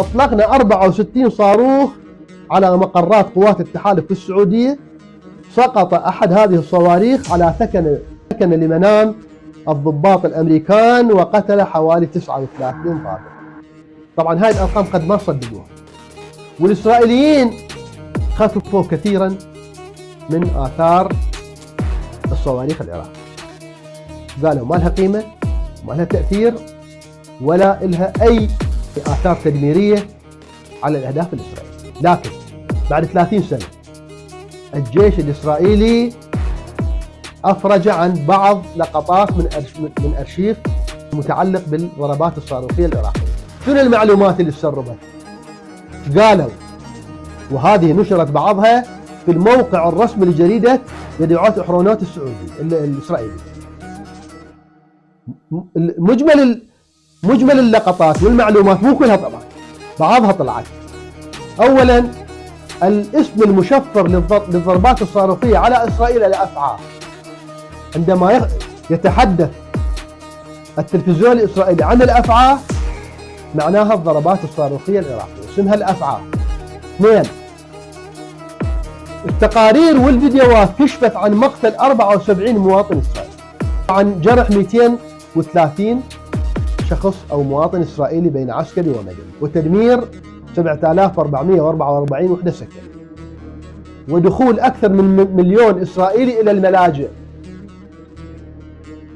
أطلقنا 64 صاروخ على مقرات قوات التحالف في السعودية. سقط أحد هذه الصواريخ على ثكن لمنام الضباط الأمريكان وقتل حوالي 39 ضابط. طبعا هاي الأرقام قد ما صدقوها، والإسرائيليين خففوا كثيرا من آثار الصواريخ العراقية. قالوا ما لها قيمة، ما لها تأثير، ولا لها أي آثار تدميرية على الأهداف الإسرائيلية. لكن بعد 30 سنة الجيش الإسرائيلي أفرج عن بعض لقطات من أرشيف متعلق بالضربات الصاروخية العراقية. شنو المعلومات اللي تسربت؟ قالوا، وهذه نشرت بعضها في الموقع الرسمي لجريدة يدعوات أحرونوت الإسرائيلي. مجمل اللقطات والمعلومات مو كلها طبعا، بعضها طلعت. اولا، الاسم المشفر للضربات الصاروخيه على اسرائيل الافعى. عندما يتحدث التلفزيون الاسرائيلي عن الافعى معناها الضربات الصاروخيه العراقيه، اسمها الافعى. اثنين، التقارير والفيديوهات كشفت عن مقتل 74 مواطن اسرائيلي، عن جرح 230 شخص أو مواطن إسرائيلي بين عسكري ومدني، وتدمير 7444 وحدة سكنية، ودخول أكثر من مليون إسرائيلي إلى الملاجئ.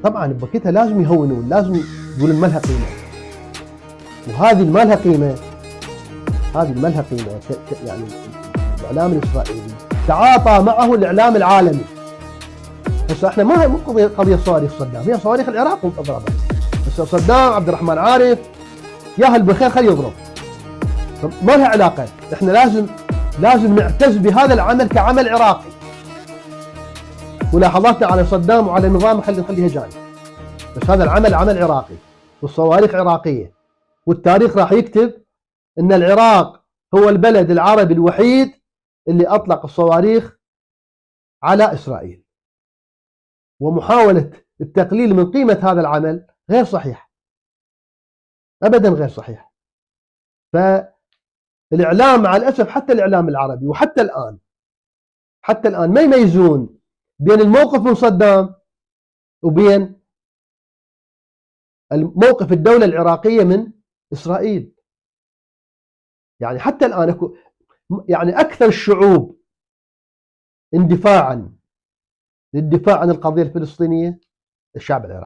طبعا بوقتها لازم يهونون، لازم يقولون ما لها قيمة. وهذه ما لها قيمة، هذه ما لها قيمة. يعني الإعلام الإسرائيلي تعاطى معه الإعلام العالمي. هسه احنا مو قضية صواريخ صدام، هي صواريخ العراق وتضربها. هسه صدام عبد الرحمن عارف ياهل بخير خليه يضرب، ما لها علاقة. احنا لازم نعتز بهذا العمل كعمل عراقي. ملاحظاتنا على صدام وعلى النظام نخليها جانب، بس هذا العمل عمل عراقي والصواريخ عراقية. والتاريخ راح يكتب ان العراق هو البلد العربي الوحيد اللي اطلق الصواريخ على اسرائيل. ومحاولة التقليل من قيمة هذا العمل غير صحيح، أبدا غير صحيح. فالإعلام مع الأسف، حتى الإعلام العربي وحتى الآن ما يميزون بين الموقف من صدام وبين الموقف الدولة العراقية من إسرائيل. يعني حتى الآن يعني أكثر الشعوب اندفاعا للدفاع عن القضية الفلسطينية الشعب العراقي.